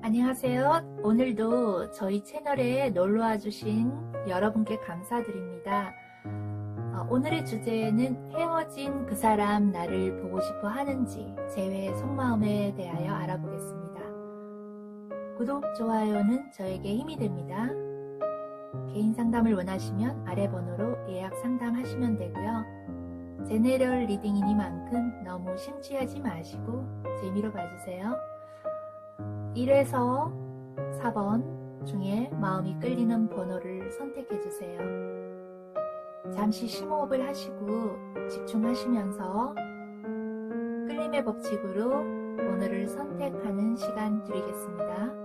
안녕하세요. 오늘도 저희 채널에 놀러와 주신 여러분께 감사드립니다. 오늘의 주제는 헤어진 그 사람 나를 보고 싶어 하는지 재회 속마음에 대하여 알아보겠습니다. 구독, 좋아요는 저에게 힘이 됩니다. 개인 상담을 원하시면 아래 번호로 예약 상담하시면 되고요. 제네럴 리딩이니만큼 너무 심취하지 마시고 재미로 봐주세요. 1에서 4번 중에 마음이 끌리는 번호를 선택해주세요. 잠시 심호흡을 하시고 집중하시면서 끌림의 법칙으로 번호를 선택하는 시간 드리겠습니다.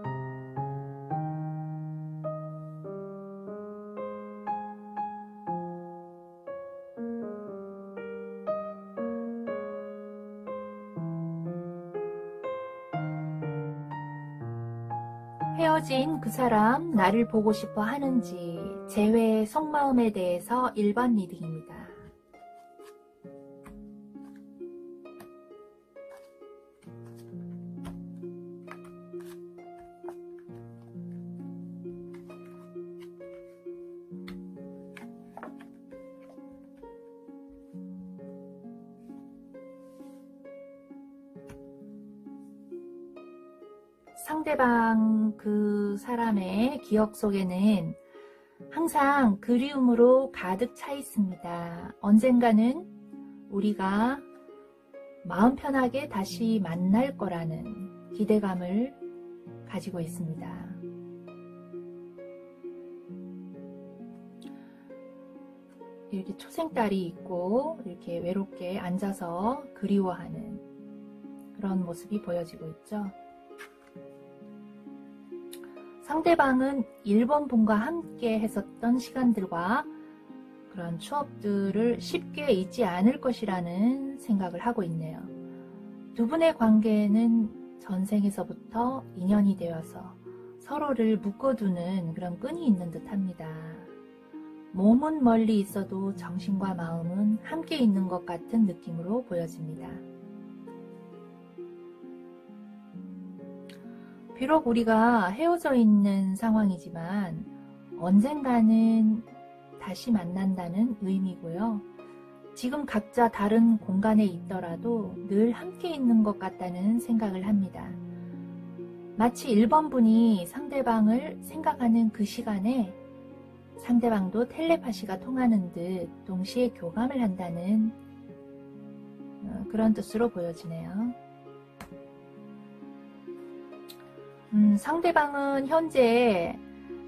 헤어진 그 사람 나를 보고 싶어 하는지 재회의 속마음에 대해서 1번 리딩입니다. 상대방 그 사람의 기억 속에는 항상 그리움으로 가득 차 있습니다. 언젠가는 우리가 마음 편하게 다시 만날 거라는 기대감을 가지고 있습니다. 이렇게 초생딸이 있고 이렇게 외롭게 앉아서 그리워하는 그런 모습이 보여지고 있죠. 상대방은 1번 분과 함께 했었던 시간들과 그런 추억들을 쉽게 잊지 않을 것이라는 생각을 하고 있네요. 두 분의 관계는 전생에서부터 인연이 되어서 서로를 묶어두는 그런 끈이 있는 듯 합니다. 몸은 멀리 있어도 정신과 마음은 함께 있는 것 같은 느낌으로 보여집니다. 비록 우리가 헤어져 있는 상황이지만 언젠가는 다시 만난다는 의미고요. 지금 각자 다른 공간에 있더라도 늘 함께 있는 것 같다는 생각을 합니다. 마치 1번 분이 상대방을 생각하는 그 시간에 상대방도 텔레파시가 통하는 듯 동시에 교감을 한다는 그런 뜻으로 보여지네요. 상대방은 현재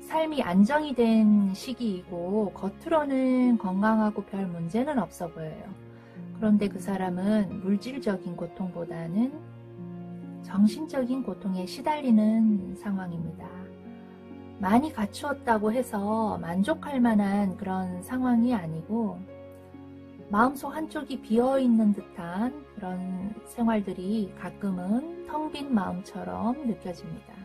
삶이 안정이 된 시기이고 겉으로는 건강하고 별 문제는 없어 보여요. 그런데 그 사람은 물질적인 고통보다는 정신적인 고통에 시달리는 상황입니다. 많이 갖추었다고 해서 만족할 만한 그런 상황이 아니고 마음속 한쪽이 비어있는 듯한 그런 생활들이 가끔은 텅 빈 마음처럼 느껴집니다.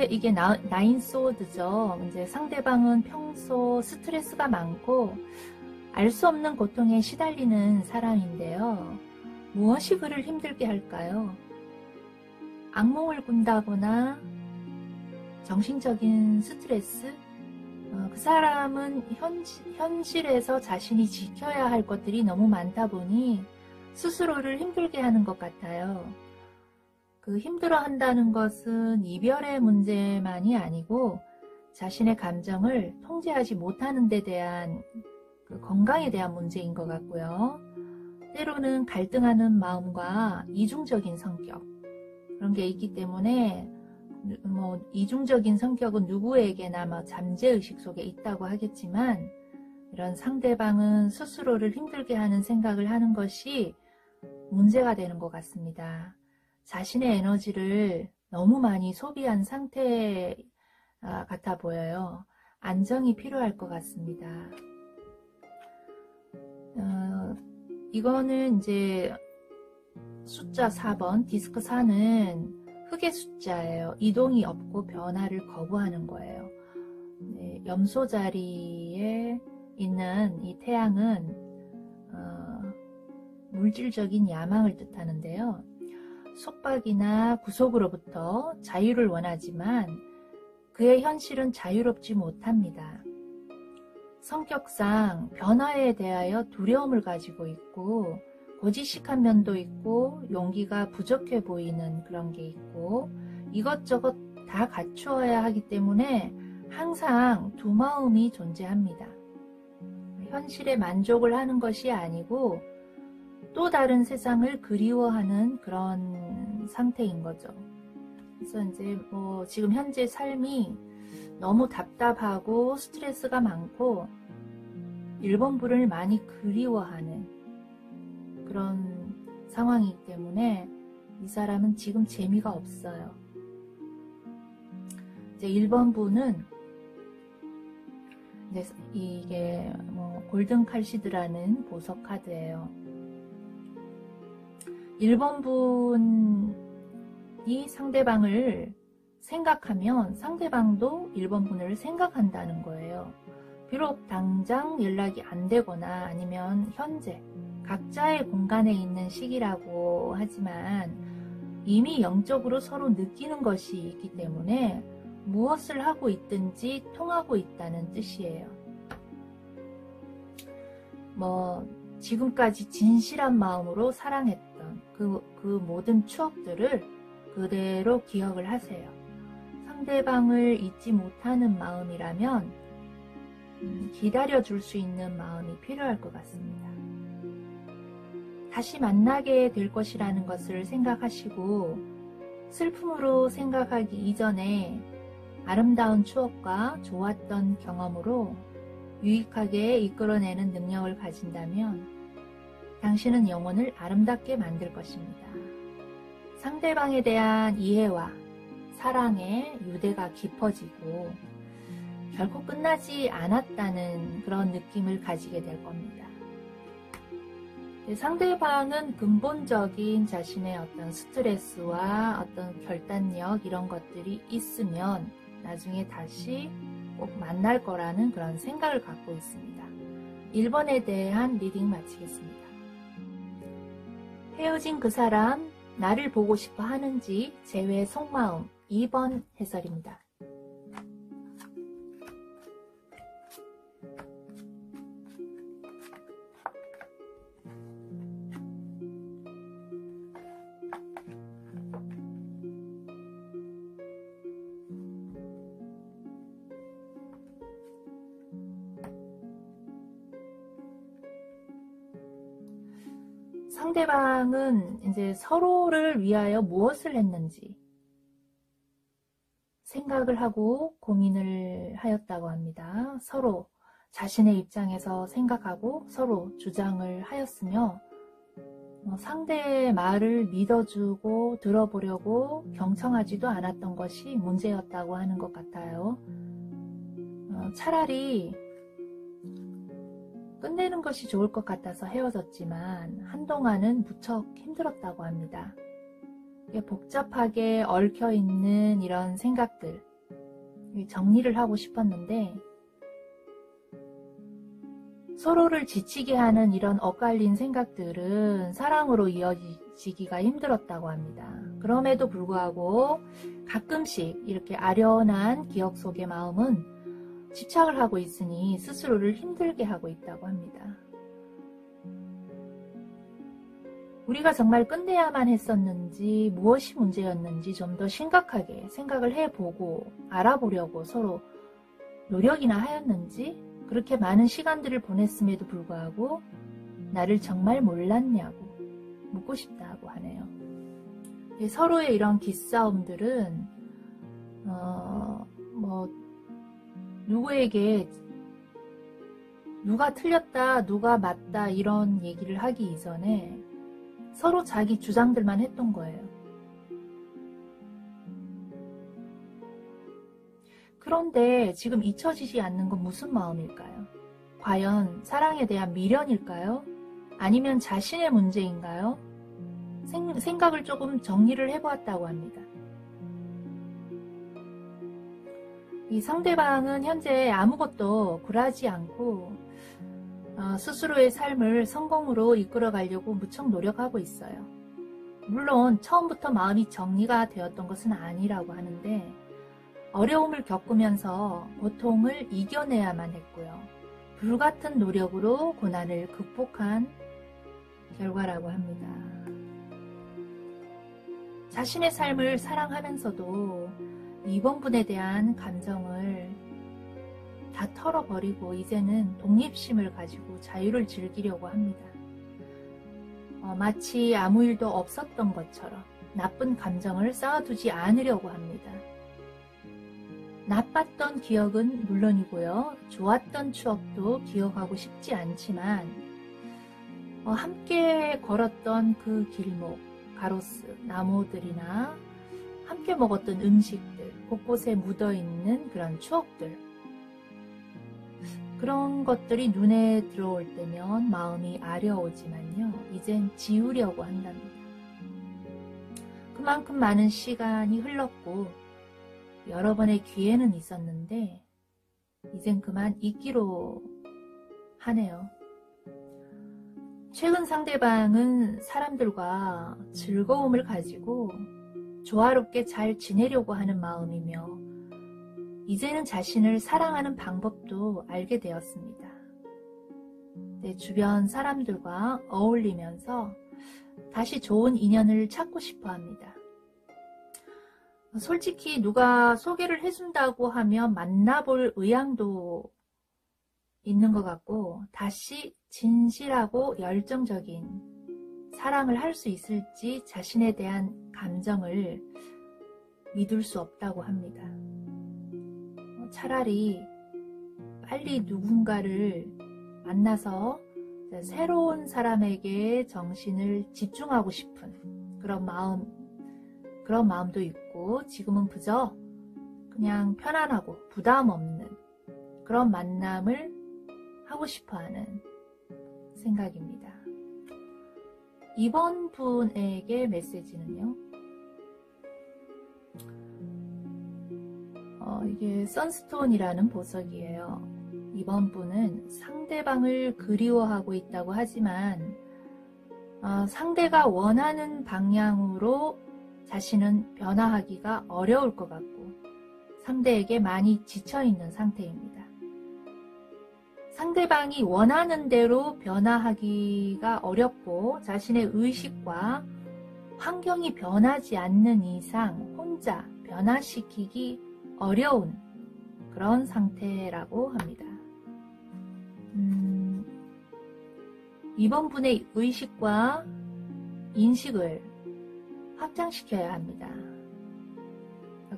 이게 나인 소드죠. 이제 상대방은 평소 스트레스가 많고 알 수 없는 고통에 시달리는 사람인데요. 무엇이 그를 힘들게 할까요? 악몽을 꾼다거나 정신적인 스트레스? 그 사람은 현실에서 자신이 지켜야 할 것들이 너무 많다 보니 스스로를 힘들게 하는 것 같아요. 그 힘들어 한다는 것은 이별의 문제만이 아니고 자신의 감정을 통제하지 못하는 데 대한 그 건강에 대한 문제인 것 같고요. 때로는 갈등하는 마음과 이중적인 성격 그런 게 있기 때문에 이중적인 성격은 누구에게나 잠재의식 속에 있다고 하겠지만 이런 상대방은 스스로를 힘들게 하는 생각을 하는 것이 문제가 되는 것 같습니다. 자신의 에너지를 너무 많이 소비한 상태 같아 보여요. 안정이 필요할 것 같습니다. 이거는 이제 숫자 4번 디스크 4는 흑의 숫자예요. 이동이 없고 변화를 거부하는 거예요. 네, 염소 자리에 있는 이 태양은 물질적인 야망을 뜻하는데요. 속박이나 구속으로부터 자유를 원하지만 그의 현실은 자유롭지 못합니다. 성격상 변화에 대하여 두려움을 가지고 있고 고지식한 면도 있고 용기가 부족해 보이는 그런 게 있고 이것저것 다 갖추어야 하기 때문에 항상 두 마음이 존재합니다. 현실에 만족을 하는 것이 아니고 또 다른 세상을 그리워하는 그런 상태인 거죠. 그래서 이제 지금 현재 삶이 너무 답답하고 스트레스가 많고 일본부를 많이 그리워하는 그런 상황이기 때문에 이 사람은 지금 재미가 없어요. 이제 1번부는 이게 골든 칼시드라는 보석 카드예요. 1번분이 상대방을 생각하면 상대방도 1번분을 생각한다는 거예요. 비록 당장 연락이 안 되거나 아니면 현재 각자의 공간에 있는 시기라고 하지만 이미 영적으로 서로 느끼는 것이 있기 때문에 무엇을 하고 있든지 통하고 있다는 뜻이에요. 지금까지 진실한 마음으로 사랑했던 그 모든 추억들을 그대로 기억을 하세요. 상대방을 잊지 못하는 마음이라면 기다려줄 수 있는 마음이 필요할 것 같습니다. 다시 만나게 될 것이라는 것을 생각하시고 슬픔으로 생각하기 이전에 아름다운 추억과 좋았던 경험으로 유익하게 이끌어내는 능력을 가진다면 당신은 영혼을 아름답게 만들 것입니다. 상대방에 대한 이해와 사랑의 유대가 깊어지고 결코 끝나지 않았다는 그런 느낌을 가지게 될 겁니다. 상대방은 근본적인 자신의 어떤 스트레스와 어떤 결단력 이런 것들이 있으면 나중에 다시 꼭 만날 거라는 그런 생각을 갖고 있습니다. 1번에 대한 리딩 마치겠습니다. 헤어진 그 사람 나를 보고 싶어 하는지 제외 속마음 2번 해설입니다. 상대방은 이제 서로를 위하여 무엇을 했는지 생각을 하고 고민을 하였다고 합니다. 서로 자신의 입장에서 생각하고 서로 주장을 하였으며 상대의 말을 믿어주고 들어보려고 경청하지도 않았던 것이 문제였다고 하는 것 같아요. 차라리 끝내는 것이 좋을 것 같아서 헤어졌지만 한동안은 무척 힘들었다고 합니다. 복잡하게 얽혀있는 이런 생각들 정리를 하고 싶었는데 서로를 지치게 하는 이런 엇갈린 생각들은 사랑으로 이어지기가 힘들었다고 합니다. 그럼에도 불구하고 가끔씩 이렇게 아련한 기억 속의 마음은 집착을 하고 있으니 스스로를 힘들게 하고 있다고 합니다. 우리가 정말 끝내야만 했었는지 무엇이 문제였는지 좀 더 심각하게 생각을 해보고 알아보려고 서로 노력이나 하였는지 그렇게 많은 시간들을 보냈음에도 불구하고 나를 정말 몰랐냐고 묻고 싶다고 하네요. 서로의 이런 기싸움들은 누구에게 누가 틀렸다 누가 맞다 이런 얘기를 하기 이전에 서로 자기 주장들만 했던 거예요. 그런데 지금 잊혀지지 않는 건 무슨 마음일까요? 과연 사랑에 대한 미련일까요? 아니면 자신의 문제인가요? 생각을 조금 정리를 해보았다고 합니다. 이 상대방은 현재 아무것도 굴하지 않고 스스로의 삶을 성공으로 이끌어 가려고 무척 노력하고 있어요. 물론 처음부터 마음이 정리가 되었던 것은 아니라고 하는데 어려움을 겪으면서 고통을 이겨내야만 했고요. 불같은 노력으로 고난을 극복한 결과라고 합니다. 자신의 삶을 사랑하면서도 이번 분에 대한 감정을 다 털어버리고 이제는 독립심을 가지고 자유를 즐기려고 합니다. 마치 아무 일도 없었던 것처럼 나쁜 감정을 쌓아두지 않으려고 합니다. 나빴던 기억은 물론이고요. 좋았던 추억도 기억하고 싶지 않지만 함께 걸었던 그 길목, 가로수, 나무들이나 함께 먹었던 음식들, 곳곳에 묻어있는 그런 추억들, 그런 것들이 눈에 들어올 때면 마음이 아려오지만요. 이젠 지우려고 한답니다. 그만큼 많은 시간이 흘렀고 여러 번의 기회는 있었는데 이젠 그만 잊기로 하네요. 최근 상대방은 사람들과 즐거움을 가지고 조화롭게 잘 지내려고 하는 마음이며 이제는 자신을 사랑하는 방법도 알게 되었습니다. 내 주변 사람들과 어울리면서 다시 좋은 인연을 찾고 싶어 합니다. 솔직히 누가 소개를 해준다고 하면 만나볼 의향도 있는 것 같고 다시 진실하고 열정적인 사랑을 할 수 있을지 자신에 대한 감정을 믿을 수 없다고 합니다. 차라리 빨리 누군가를 만나서 새로운 사람에게 정신을 집중하고 싶은 그런 마음도 있고 지금은 그저 그냥 편안하고 부담 없는 그런 만남을 하고 싶어하는 생각입니다. 이번 분에게 메시지는요. 이게 선스톤이라는 보석이에요. 이번 분은 상대방을 그리워하고 있다고 하지만 상대가 원하는 방향으로 자신은 변화하기가 어려울 것 같고 상대에게 많이 지쳐있는 상태입니다. 상대방이 원하는 대로 변화하기가 어렵고 자신의 의식과 환경이 변하지 않는 이상 혼자 변화시키기 어려운 그런 상태라고 합니다. 이번 분의 의식과 인식을 확장시켜야 합니다.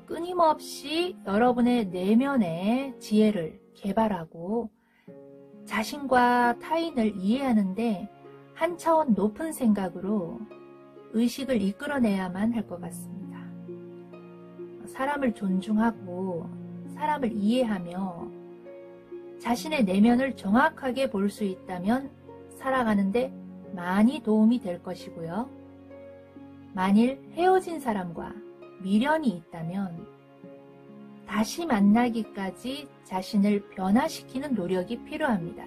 끊임없이 여러분의 내면의 지혜를 개발하고 자신과 타인을 이해하는데 한 차원 높은 생각으로 의식을 이끌어내야만 할 것 같습니다. 사람을 존중하고 사람을 이해하며 자신의 내면을 정확하게 볼 수 있다면 살아가는데 많이 도움이 될 것이고요. 만일 헤어진 사람과 미련이 있다면 다시 만나기까지 자신을 변화시키는 노력이 필요합니다.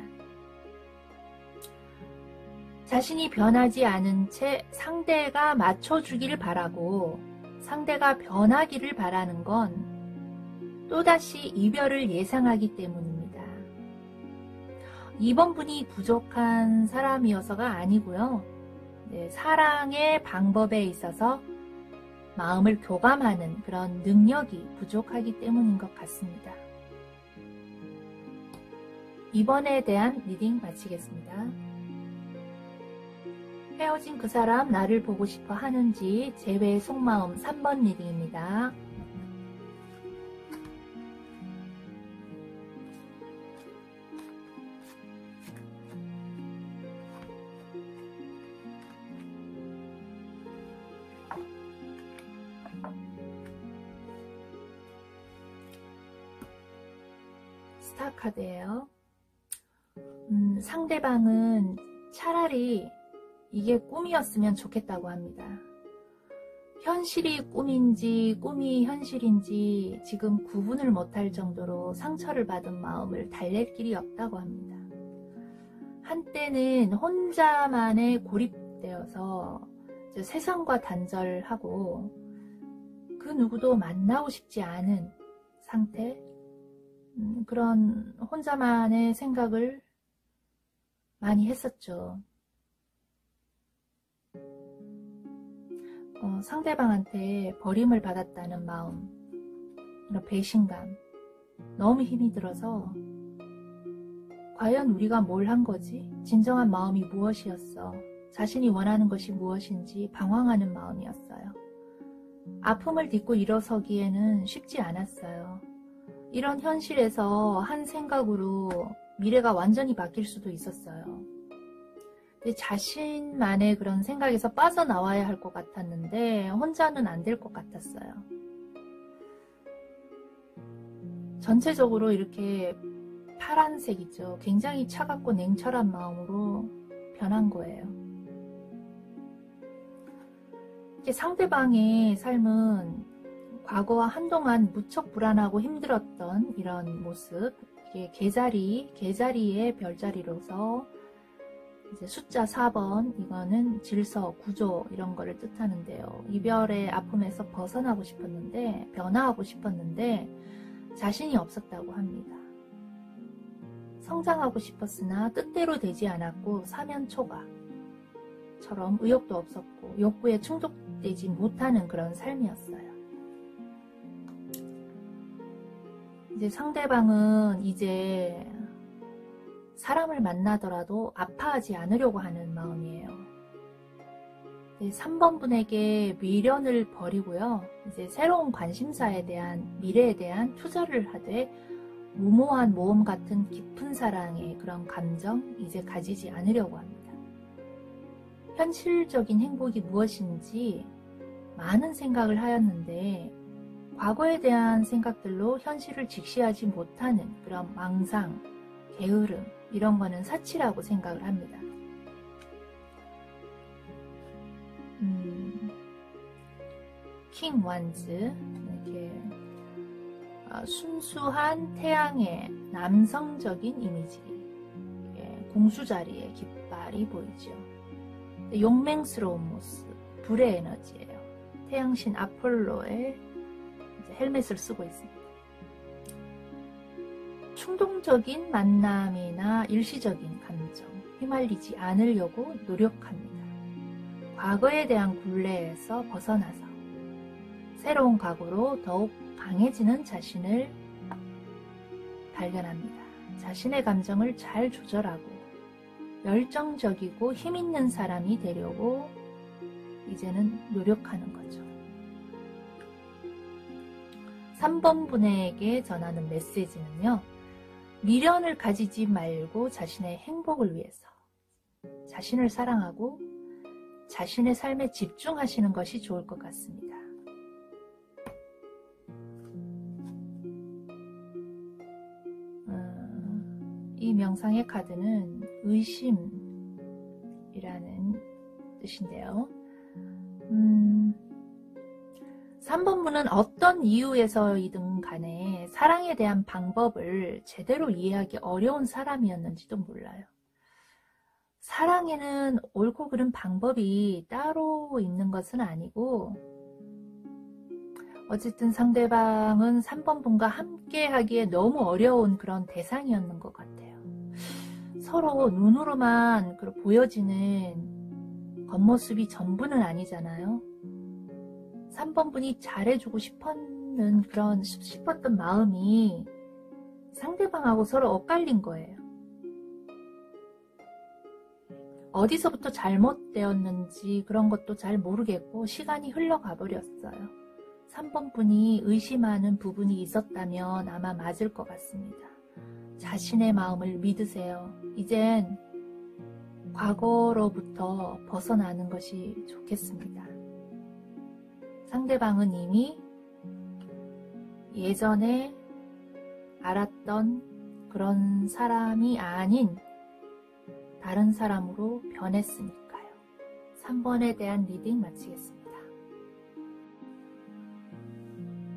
자신이 변하지 않은 채 상대가 맞춰주기를 바라고 상대가 변하기를 바라는 건 또다시 이별을 예상하기 때문입니다. 이번 분이 부족한 사람이어서가 아니고요. 사랑의 방법에 있어서 마음을 교감하는 그런 능력이 부족하기 때문인 것 같습니다. 이번에 대한 리딩 마치겠습니다. 헤어진 그 사람 나를 보고 싶어 하는지 재회의 속마음 3번 리딩입니다. 스타 카드예요. 상대방은 차라리 이게 꿈이었으면 좋겠다고 합니다. 현실이 꿈인지 꿈이 현실인지 지금 구분을 못할 정도로 상처를 받은 마음을 달랠 길이 없다고 합니다. 한때는 혼자만에 고립되어서 이제 세상과 단절하고 그 누구도 만나고 싶지 않은 상태, 그런 혼자만의 생각을 많이 했었죠. 상대방한테 버림을 받았다는 마음, 이런 배신감, 너무 힘이 들어서 과연 우리가 뭘 한 거지? 진정한 마음이 무엇이었어? 자신이 원하는 것이 무엇인지 방황하는 마음이었어요. 아픔을 딛고 일어서기에는 쉽지 않았어요. 이런 현실에서 한 생각으로 미래가 완전히 바뀔 수도 있었어요. 자신만의 그런 생각에서 빠져나와야 할 것 같았는데 혼자는 안 될 것 같았어요. 전체적으로 이렇게 파란색이죠. 굉장히 차갑고 냉철한 마음으로 변한 거예요. 상대방의 삶은 과거와 한동안 무척 불안하고 힘들었던 이런 모습, 이게 개자리의 별자리로서 이제 숫자 4번, 이거는 질서, 구조 이런 거를 뜻하는데요. 이별의 아픔에서 벗어나고 싶었는데, 변화하고 싶었는데 자신이 없었다고 합니다. 성장하고 싶었으나 뜻대로 되지 않았고 사면초가처럼 의욕도 없었고 욕구에 충족되지 못하는 그런 삶이었어요. 이제 상대방은 이제 사람을 만나더라도 아파하지 않으려고 하는 마음이에요. 3번 분에게 미련을 버리고요. 이제 새로운 관심사에 대한, 미래에 대한 투자를 하되 무모한 모험 같은 깊은 사랑의 그런 감정 이제 가지지 않으려고 합니다. 현실적인 행복이 무엇인지 많은 생각을 하였는데 과거에 대한 생각들로 현실을 직시하지 못하는 그런 망상, 게으름 이런 거는 사치라고 생각을 합니다. 킹 완즈, 이렇게 순수한 태양의 남성적인 이미지, 공수자리의 깃발이 보이죠. 용맹스러운 모습, 불의 에너지예요. 태양신 아폴로의 헬멧을 쓰고 있습니다. 충동적인 만남이나 일시적인 감정, 휘말리지 않으려고 노력합니다. 과거에 대한 굴레에서 벗어나서 새로운 각오로 더욱 강해지는 자신을 발견합니다. 자신의 감정을 잘 조절하고 열정적이고 힘있는 사람이 되려고 이제는 노력하는 거죠. 3번 분에게 전하는 메시지는요. 미련을 가지지 말고 자신의 행복을 위해서 자신을 사랑하고 자신의 삶에 집중하시는 것이 좋을 것 같습니다. 이 명상의 카드는 의심이라는 뜻인데요. 3번 분은 어떤 이유에서이든 간에 사랑에 대한 방법을 제대로 이해하기 어려운 사람이었는지도 몰라요. 사랑에는 옳고 그른 방법이 따로 있는 것은 아니고 어쨌든 상대방은 3번 분과 함께 하기에 너무 어려운 그런 대상이었는 것 같아요. 서로 눈으로만 보여지는 겉모습이 전부는 아니잖아요. 3번 분이 잘해주고 싶었던 마음이 상대방하고 서로 엇갈린 거예요. 어디서부터 잘못되었는지 그런 것도 잘 모르겠고 시간이 흘러가 버렸어요. 3번 분이 의심하는 부분이 있었다면 아마 맞을 것 같습니다. 자신의 마음을 믿으세요. 이젠 과거로부터 벗어나는 것이 좋겠습니다. 상대방은 이미 예전에 알았던 그런 사람이 아닌 다른 사람으로 변했으니까요. 3번에 대한 리딩 마치겠습니다.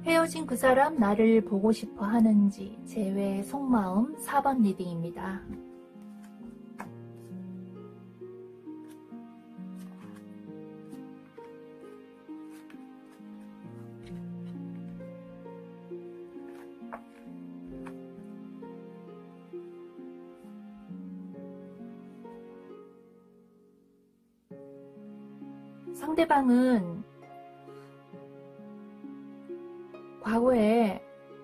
헤어진 그 사람 나를 보고 싶어 하는지 제외 속마음 4번 리딩입니다. 상대방은 과거에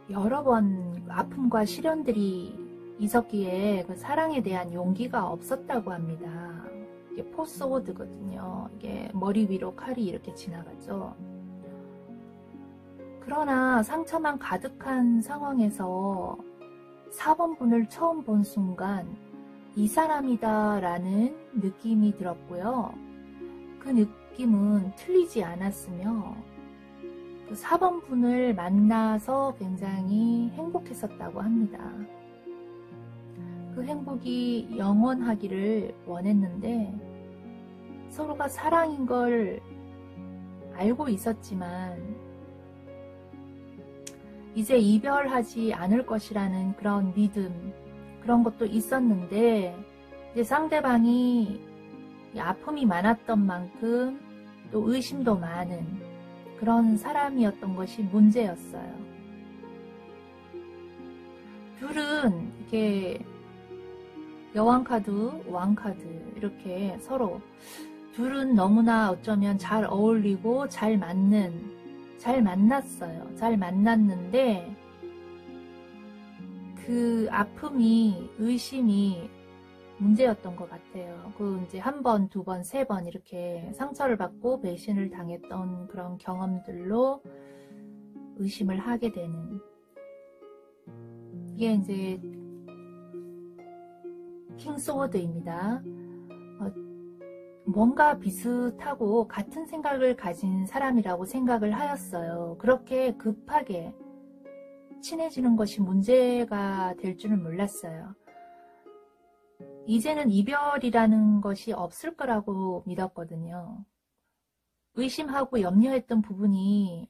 여러 번 아픔과 시련들이 있었기에 그 사랑에 대한 용기가 없었다고 합니다. 이게 포스워드거든요. 이게 머리 위로 칼이 이렇게 지나가죠. 그러나 상처만 가득한 상황에서 4번 분을 처음 본 순간 이 사람이다 라는 느낌이 들었고요. 그 느낌은 틀리지 않았으며 그 4번 분을 만나서 굉장히 행복했었다고 합니다. 그 행복이 영원하기를 원했는데 서로가 사랑인 걸 알고 있었지만 이제 이별하지 않을 것이라는 그런 믿음, 그런 것도 있었는데 이제 상대방이 아픔이 많았던 만큼 또 의심도 많은 그런 사람이었던 것이 문제였어요. 둘은 이렇게 여왕카드, 왕카드 이렇게 서로 둘은 너무나 어쩌면 잘 어울리고 잘 만났어요. 잘 만났는데 그 아픔이, 의심이 문제였던 것 같아요. 그 이제 한 번, 두 번, 세 번 이렇게 상처를 받고 배신을 당했던 그런 경험들로 의심을 하게 되는, 이게 이제 킹스워드입니다. 뭔가 비슷하고 같은 생각을 가진 사람이라고 생각을 하였어요. 그렇게 급하게 친해지는 것이 문제가 될 줄은 몰랐어요. 이제는 이별이라는 것이 없을 거라고 믿었거든요. 의심하고 염려했던 부분이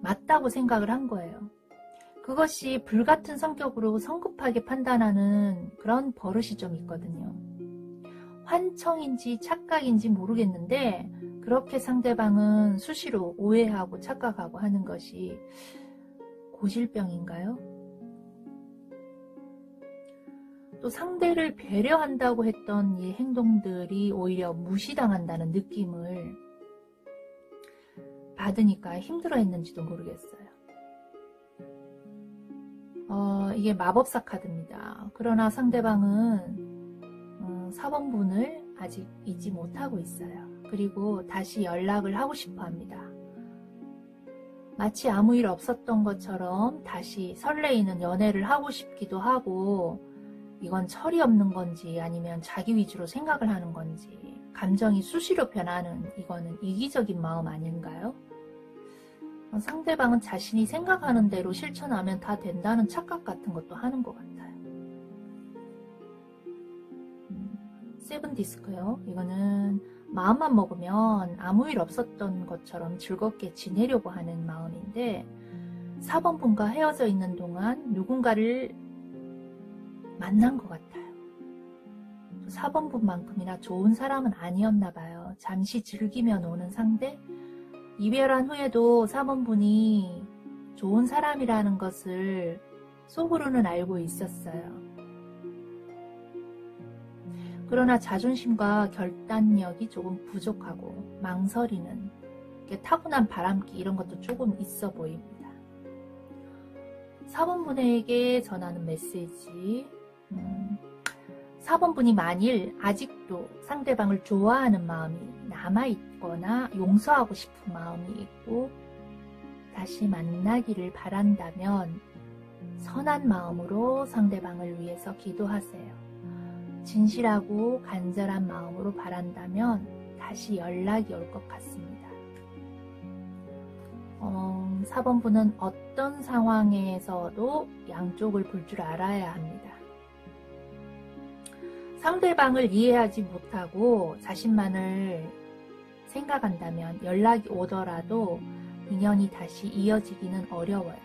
맞다고 생각을 한 거예요. 그것이 불같은 성격으로 성급하게 판단하는 그런 버릇이 좀 있거든요. 환청인지 착각인지 모르겠는데 그렇게 상대방은 수시로 오해하고 착각하고 하는 것이 고질병인가요? 또 상대를 배려한다고 했던 이 행동들이 오히려 무시당한다는 느낌을 받으니까 힘들어했는지도 모르겠어요. 이게 마법사 카드입니다. 그러나 상대방은 4번 분을 아직 잊지 못하고 있어요. 그리고 다시 연락을 하고 싶어 합니다. 마치 아무 일 없었던 것처럼 다시 설레이는 연애를 하고 싶기도 하고, 이건 철이 없는 건지 아니면 자기 위주로 생각을 하는 건지, 감정이 수시로 변하는, 이거는 이기적인 마음 아닌가요? 상대방은 자신이 생각하는 대로 실천하면 다 된다는 착각 같은 것도 하는 것 같아요. 세븐 디스크요. 이거는 마음만 먹으면 아무 일 없었던 것처럼 즐겁게 지내려고 하는 마음인데 4번 분과 헤어져 있는 동안 누군가를 만난 것 같아요. 4번 분만큼이나 좋은 사람은 아니었나 봐요. 잠시 즐기며 노는 상대, 이별한 후에도 4번 분이 좋은 사람이라는 것을 속으로는 알고 있었어요. 그러나 자존심과 결단력이 조금 부족하고 망설이는, 타고난 바람기 이런 것도 조금 있어 보입니다. 4번 분에게 전하는 메시지, 4번 분이 만일 아직도 상대방을 좋아하는 마음이 남아있거나 용서하고 싶은 마음이 있고 다시 만나기를 바란다면 선한 마음으로 상대방을 위해서 기도하세요. 진실하고 간절한 마음으로 바란다면 다시 연락이 올 것 같습니다. 4번 분은 어떤 상황에서도 양쪽을 볼 줄 알아야 합니다. 상대방을 이해하지 못하고 자신만을 생각한다면 연락이 오더라도 인연이 다시 이어지기는 어려워요.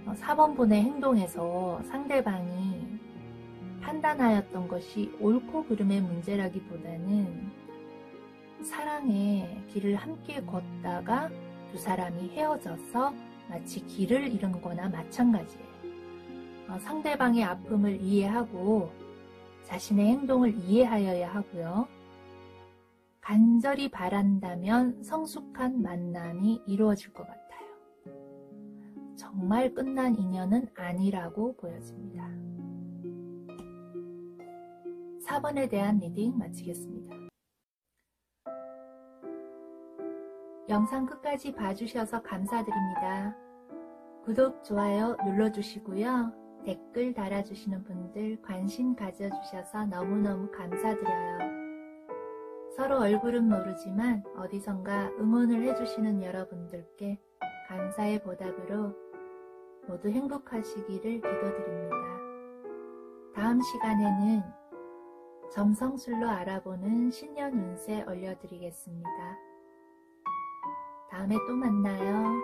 4번 분의 행동에서 상대방이 판단하였던 것이 옳고 그름의 문제라기보다는 사랑의 길을 함께 걷다가 두 사람이 헤어져서 마치 길을 잃은 거나 마찬가지예요. 상대방의 아픔을 이해하고 자신의 행동을 이해하여야 하고요. 간절히 바란다면 성숙한 만남이 이루어질 것 같아요. 정말 끝난 인연은 아니라고 보여집니다. 4번에 대한 리딩 마치겠습니다. 영상 끝까지 봐주셔서 감사드립니다. 구독, 좋아요 눌러주시고요. 댓글 달아주시는 분들 관심 가져주셔서 너무너무 감사드려요. 서로 얼굴은 모르지만 어디선가 응원을 해주시는 여러분들께 감사의 보답으로 모두 행복하시기를 기도드립니다. 다음 시간에는 점성술로 알아보는 신년 운세 올려드리겠습니다. 다음에 또 만나요.